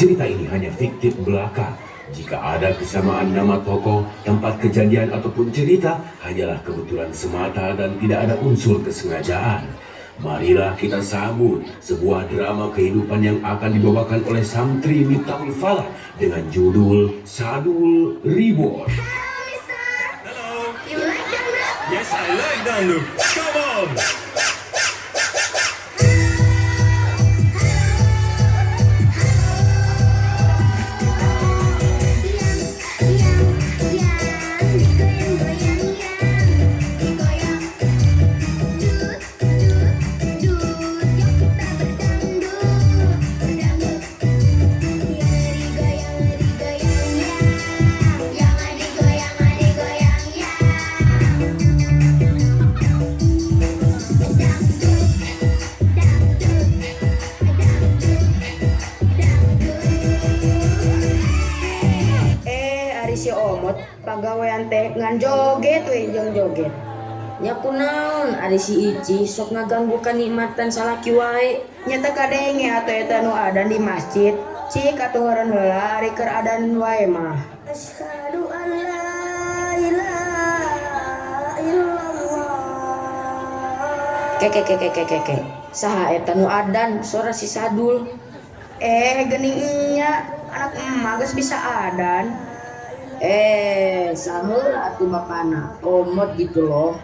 Cerita ini hanya fiktif belaka. Jika ada kesamaan nama tokoh, tempat kejadian ataupun cerita, hanyalah kebetulan semata dan tidak ada unsur kesengajaan. Marilah kita sambut sebuah drama kehidupan yang akan dibawakan oleh Samtri Miftahul Falah dengan judul Sadul Reborn. Hello. You like dangdut? Yes, I like dangdut. Come on. Si omot pagawean teh ngan joget we jeung joget nya kunaon ari si Ici sok ngaganggu kanikmatan salaki wae nya teh kadenge atuh eta nu adan di masjid cik atuh heula ari keur adan wae mah asyhadu an la ilaha illallah ke saha eta nu adan suara si Sadul geuning nya anak emak geus bisa adan sahur atuh bapana komot gitu loh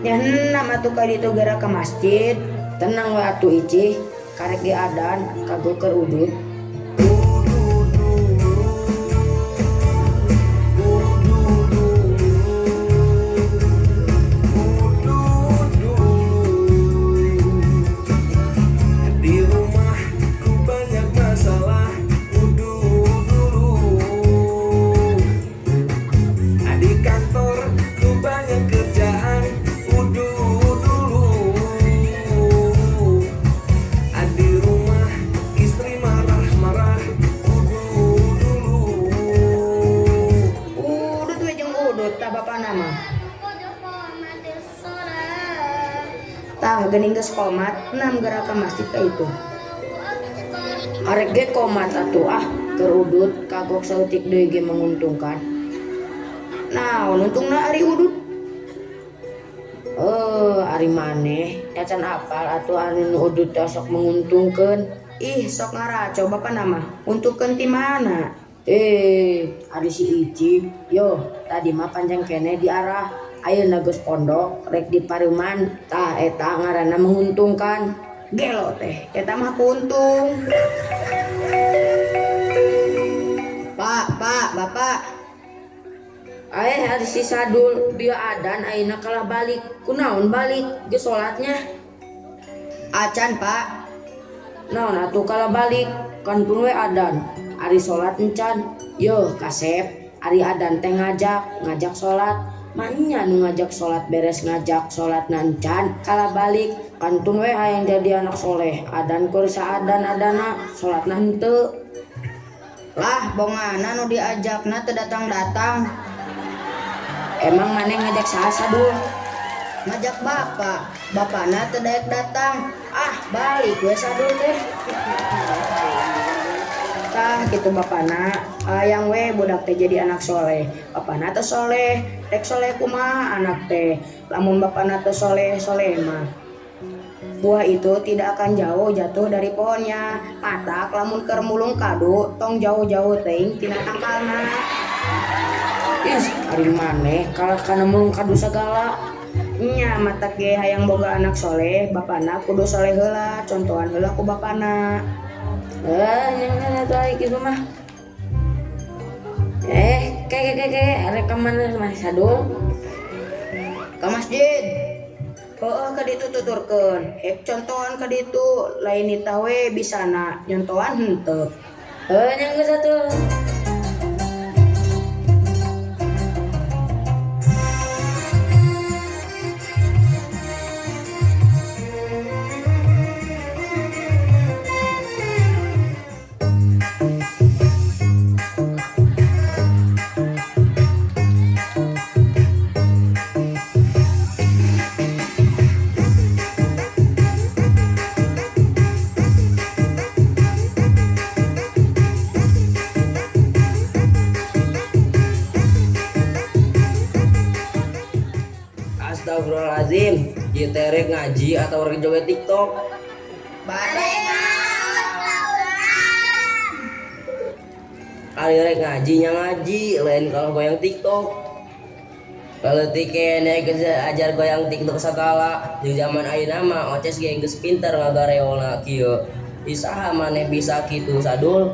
ya nama tuh kali itu gara ke masjid tenang we atuh Ici karek di adan kagok keur udut geuning geus komat enam gerak ke masjid ka itu arek ge komat atuh keur udut kagok sautik deui ge menguntungkan naon untungna ari udut ari maneh yacan apal atuh anu udut teh sok menguntungkeun sok ngaraco bapak nama untukkeun ti mana ari si Ici yo tadi mah panjang kene di arah ayeuna geus pondok rek di Pareman tah eta ngaranna menguntungkan gelo teh eta mah untung Pak Bapak hari si Sadul dia adan ayeuna kalah balik kunaon balik geus salatnya acan Pak naon atuh kalah balik kan pun we adan ari salat encan yo kasep ari adan teh ngajak salat manya nu ngajak sholat beres ngajak sholat nancan kala balik kantung we hayang jadi anak soleh adan kur saadan adana sholat henteu lah bongana nu diajakna teu datang emang maneh ngajak saha Sadul ngajak bapana teu daek datang balik we Sadul teh tah gitu bapana yang we budak teh jadi anak soleh bapana teh soleh rek soleh kumaha anak teh lamun bapana teh soleh mah buah itu tidak akan jauh jatuh dari pohonnya matak lamun keur mulung kadu tong jauh-jauh teuing tina tangkalna ari maneh kalah kana mulung kadu sagala nya matak ge hayang boga anak soleh bapana kudu soleh heula contohan heula ku bapana nyang gitu mah rek mana mah Sadul ke masjid ka ditu tuturkeun contohan ka ditu lain nita we bisana nyontohan henteu nyang geus atuh Astagfirullahaladzim. Ieu teh rek ngaji atau rek joget TikTok? Ari rek ngaji nya ngaji, lain kalau goyang TikTok. Kalau tikene geus ajar goyang TikTok sagala, di zaman ayeuna mah oces ge geus pinter ngagareolna kieu. Isaha maneh bisa kitu Sadul?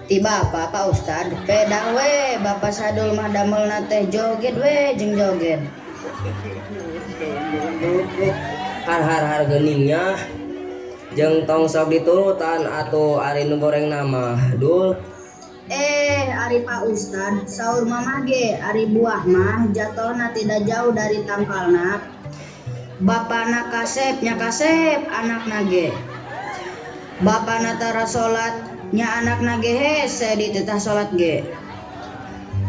Ti Bapak Pak Ustad, pedang we Bapak Sadul mah damelna teh joget we jeung joget. Har geningnya jeung tong sok diturutan atuh ari nu goreng nama Dul. Ari Pak Ustad, saur mamah ge ari buah mah jatolna tidak jauh dari tangkalna. Bapana kasep nya kasep anakna ge. Bapana tara salat nya anakna ge hese di tetah salat ge.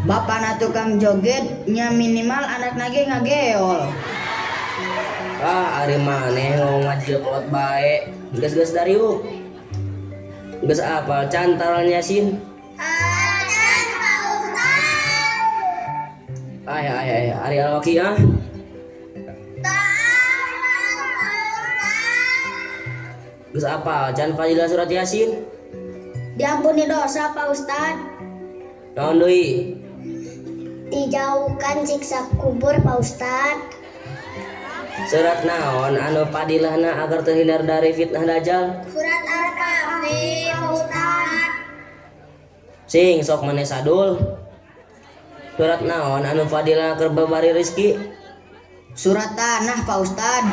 Bapana tukang joget nya minimal anakna ge ngageol. Ari maneh ngomong ngaji kolot bae. Geus dariuk. Geus apal cantaran Yasin? Ay, Ari Al-Waqiah. Geus apal can fadilah surat Yasin? Diampuni dosa Pak Ustad, Naon deui? dijauhkan siksa kubur Pak Ustad. Surat naon anu padilahna agar terhindar dari fitnah dajjal? Surat Al-Kahfi Pak Ustad. Sing sok maneh Sadul. Surat naon anu fadilah keur babari rezeki? Surat tanah Pak Ustad.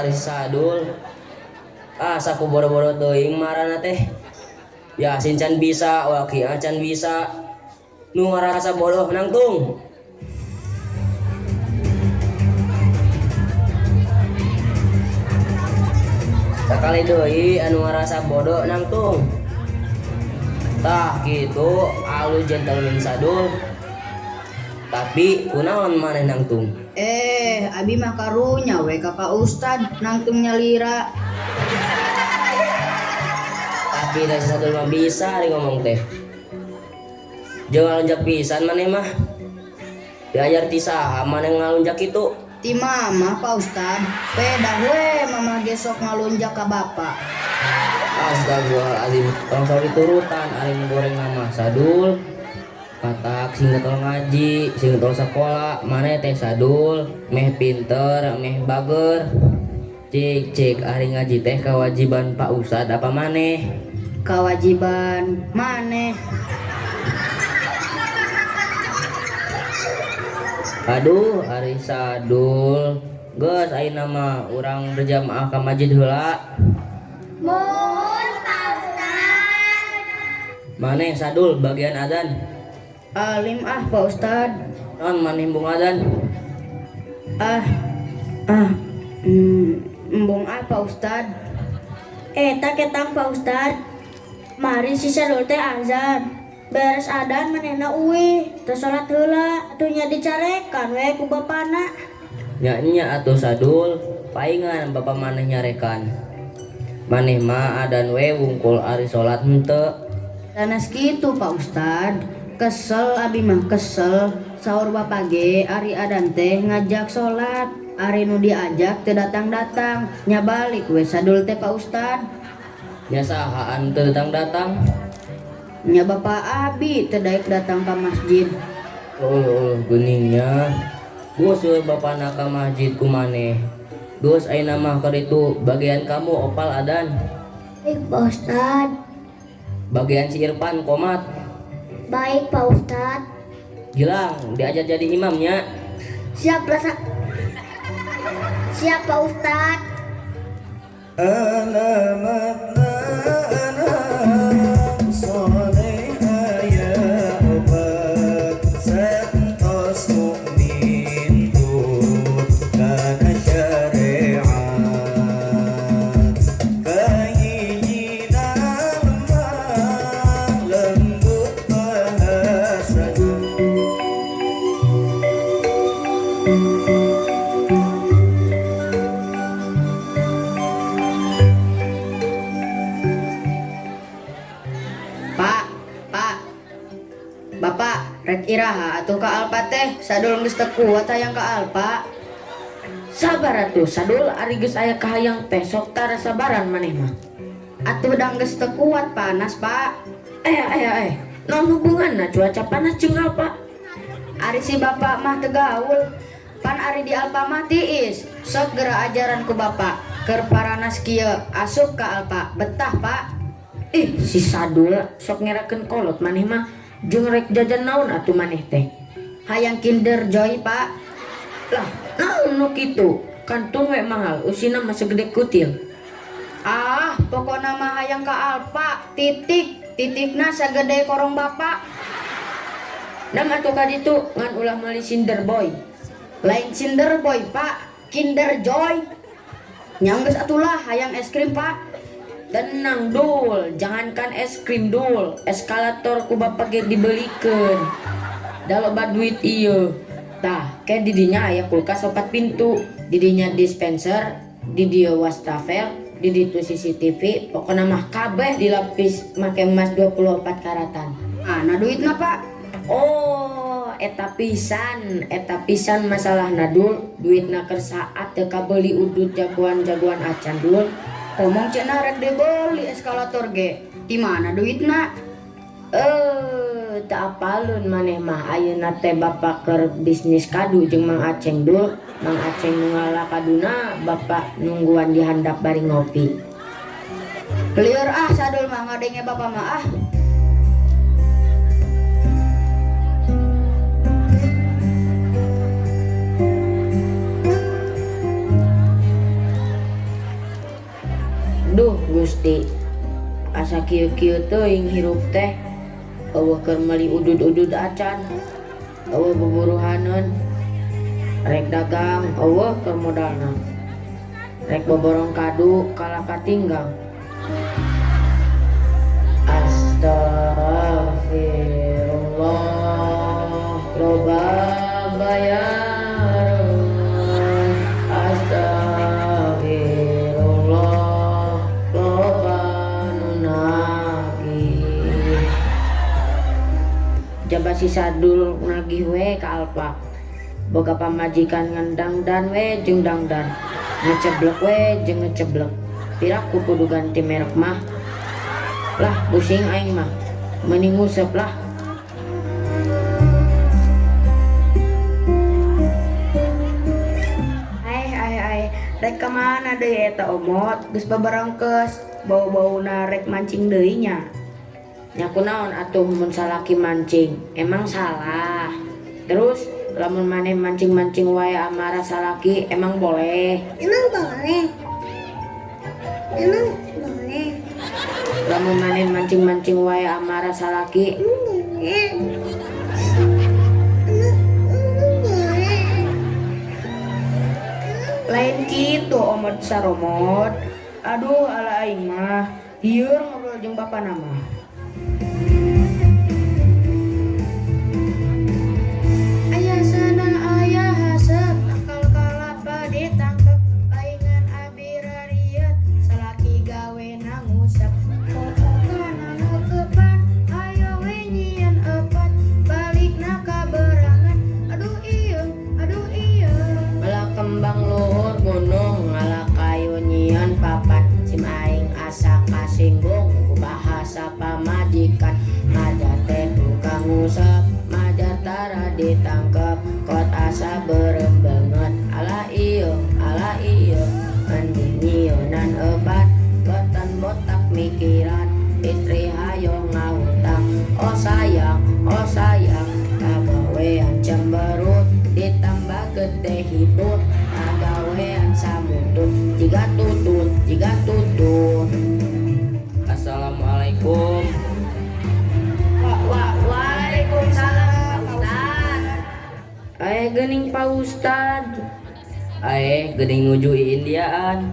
Ari Sadul. Saku bodo-bodo teuing marana teh. Yasin can bisa, Waqiah can bisa. Nu ngarasa bodoh nangtung. Sakali deui anu ngarasa bodoh nangtung. Tah kitu alu gentleman Sadul. Tapi kunaon maneh nangtung? Abi mah karunya we ka Pak Ustad nangtungnya lira. Tapi dari Sadul mah bisa ari ngomong teh. Jangan ngalunjak pisan maneh mah. Diajar ti saha maneh ngalunjak itu? Ti mama Pak Ustad, pedang we mama gesok ngalunjak ka Bapak. Astagfirullahaladzim. Tong sok diturutan ari goreng nama Sadul. Patak sing tol ngaji, sing tol sekolah, maneh teh Sadul, meh pinter, meh bager. Cik ari ngaji teh kewajiban Pak Ustad apa maneh? Kewajiban maneh. Aduh, ari Sadul. Geus ayeuna mah urang berjamaah ka masjid heula. Mun Pak Ustad. Maneh Sadul bagian adzan. Alim Pak Ustad. Naon maneh embung adzan? Embung Pak Ustad. Tak ketang Pak Ustad. Mari si Sadul teh azan. Beres adan manehna uwi, teu salat heula, atuh nya dicarekan we ku bapana. Nya atuh Sadul, paingan bapak maneh nyarekan. Maneh mah adan we wungkul ari salat henteu. Sanes kitu Pak Ustad. Kesel abi mah kesel. Saur Bapak ge ari adan teh ngajak salat. Ari nu diajak teu datang-datang. Nya balik we Sadul teh Pak Ustad. Nya sahaan teu datang-datang? Nya Bapak abi teu daek datang ka masjid. Geningnya. Geus we bapana ka masjid ku maneh. Geus ayeuna mah keur itu bagian kamu opal adan. Baik Pak Ustad. Bagian si Irfan komat. Baik Pak Ustad. Gilang diajar jadi imamnya. Siap rasa. Siap Pak Ustad. Alamatna anak solehah ya obat santos mukmin tut kana syariat kahijinan mah lembut bahasa. Pak, Rek iraha atuh ka Alpa teh, sadul geus teu kuat hayang ka Alpa. Sabar atuh sadul ari geus aya kahayang teh sok tara sabaran maneh mah. Atuh dang geus teu kuat panas, Pak. Naon hubunganna cuaca panas jeung Alpa? Ari si bapak mah teu gaul. Pan ari di Alpa mah tiis. Sok geura ajaran ku bapak. Keur paranas kieu asup ka Alpa. Betah, Pak. Si sadul sok ngerakeun kolot maneh mah jeung rek jajan naon atuh maneh teh? Hayang Kinder Joy, Pak. Lah, naon nu kitu? Kantong we mahal, usina mah segede kutil. Ah, pokona mah hayang ka Alpa. Titikna sagede korong bapak. Nam atuh ka ditu ngan ulah meuli Kinder Boy. Lain Kinder Boy, Pak. Kinder Joy. Nyanggeus atulah hayang es krim, Pak. Tenang dul, jangankan es krim dul, eskalator ku bapak ge dibelikeun. Da loba duit ieu. Tah, ke didinya aya kulkas 4 pintu, didinya dispenser, di dieu wastafel, di ditu CCTV, pokona mah kabeh dilapis make emas 24 karatan. Ana duitna, Pak. Oh, eta pisan masalahna dul, duitna keur saat teu kabeuli udut jagoan-jagoan acan dul. Omong cenah rek dibeli eskalator ge. Di mana duitna? Tak apalun maneh mah ayeuna teh bapak keur bisnis kadu jeung Mang Aceng dul. Mang Aceng nu ngalah kaduna, bapak nungguan di handap bari ngopi. Lieur sadul mah ngadenge bapak mah ah. Duh Gusti, asa kieu-kieu teuing hirup teh. Eueuh keur meuli udud-udud acan, eueuh buburuhaneun, rek dagang, eueuh keur modalna, rek boborong kadu kalah katinggal. Astagfirullah, loba bayareun. Astagfirullah, loba nu nagih. Jaba si sadul nagih we ka Alpa. Boga pamajikan ngendang dan we jeung dangdan, ngeceblek we jeung ngeceblek. Pirak ku kudu ganti merek mah. Lah pusing aing mah, mending ngusep lah. Rek kemana deui eta omot? Geus babarengkeus, bau-bauna rek mancing deui nya. Nya kunaon atuh mun salaki mancing? Emang salah. Terus lamun maneh mancing-mancing wae amarah salaki emang boleh? Emang boleh. Lamun maneh mancing-mancing wae amarah salaki Lain kitu omot saromot. Aduh ala aing mah. Ieu ngobrol jeung bapana mah. Ayah sana ayah hasep, nakal kalapa ditangkep, laingan abirariat, salaki gawe nangusap. Pokokna nukepan, ayo we nyieun epat, balikna ka berangan. Aduh ieu. malah kembang luhur gunung ngalah kayu nyian papat. Sim aing asa kasinggung ku bahasa pamajikan. Majar teh tukang ngusap, majar tara ditangkep, kot asa berem banget. Ala iyo mending nyieunnan epat, botan botak mikiran, istri hayong ngahutang. Oh sayang kagawean cemberut, ditambah gede hitut, kagawean samutut, jiga tutut. Assalamualaikum. Waalaikumsalam Ustaz. Geuning Pak Ustad. Geuning nuju Indiaan.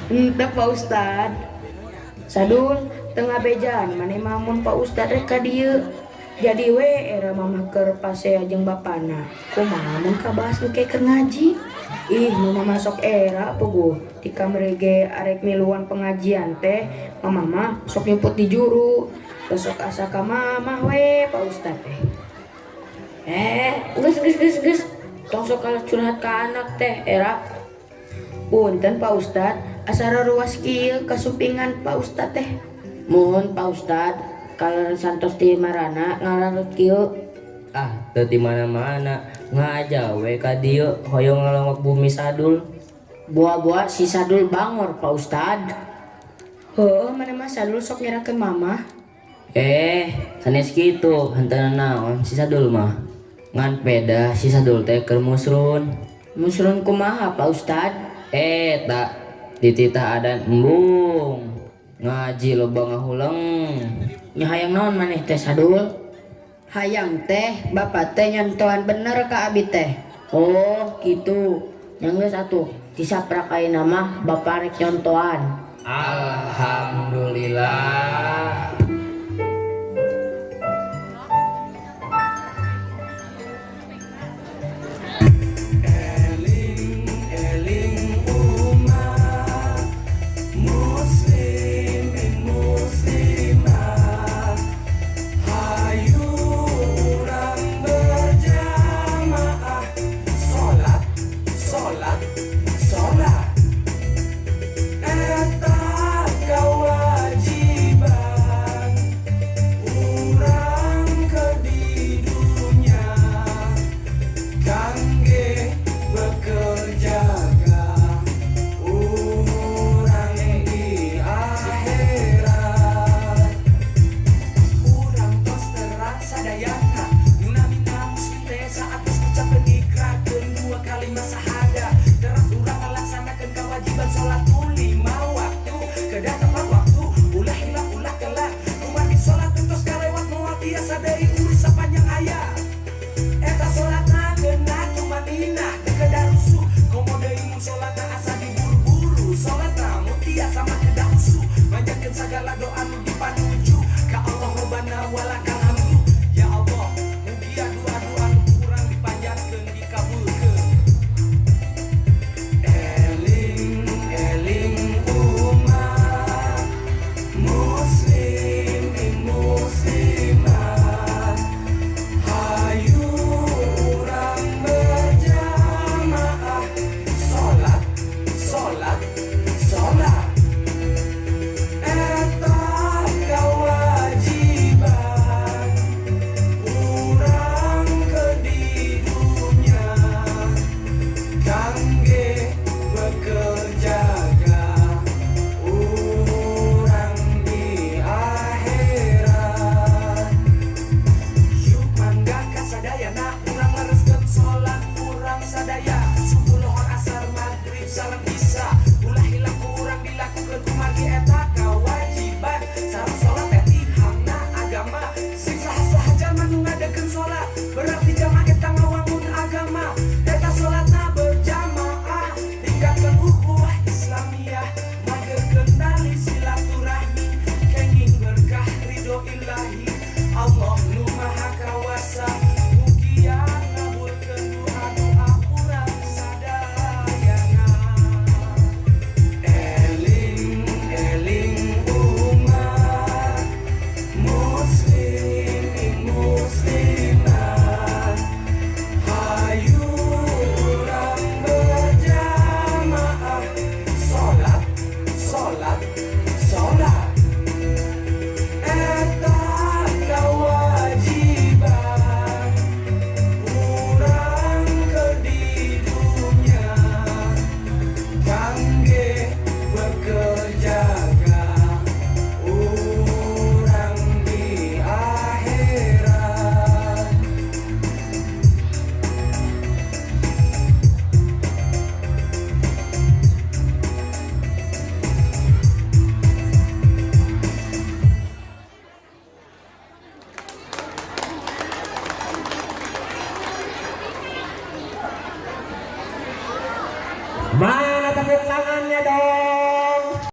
Henteu Pak Ustad. Sadul tengah bejan maneh mamun Pak Ustad rek ka dieu. Jadi we era mamah keur pasea jeung bapana. Kumaha mun kabahas nu keur ngaji? Ih, mama masuk era puguh. Di kamar ge arek miluan pengajian teh, mama mah sok nyumput di juru. Besok asa ka mamah we Pak Ustad teh. Geus. Tong sok kalah curhat ke anak teh, era. Punten Pak Ustad, asara ruas kieu kasupingan Pak Ustad teh. Mohon Pak Ustad, kalau santos di marana ngalarut kieu. Ah, teu di mana-mana. Ngaja we ka dieu hoyong ngalongok bumi sadul. Buah-buah si Sadul bangor Pak Ustad. Oh, mana mah Sadul sok nyerahkeun mama. Sanes kitu, henteu naon si Sadul mah. Ngan peda si Sadul teh keur musrun. Musrun kumaha Pak Ustad? Tak dititah adan embung. Ngaji loba ngahuleng. Nya hayang naon maneh teh Sadul? Hayang teh bapak teh nyontohan bener ka abi teh. Oh, gitu. Yang geus atuh, disaprak ayeuna mah Bapak rek nyontoan. Alhamdulillah. Eling umat muslimin muslimat, hayu urang berjamaah salat eta kewajiban urang ke di dunya kangge bekerja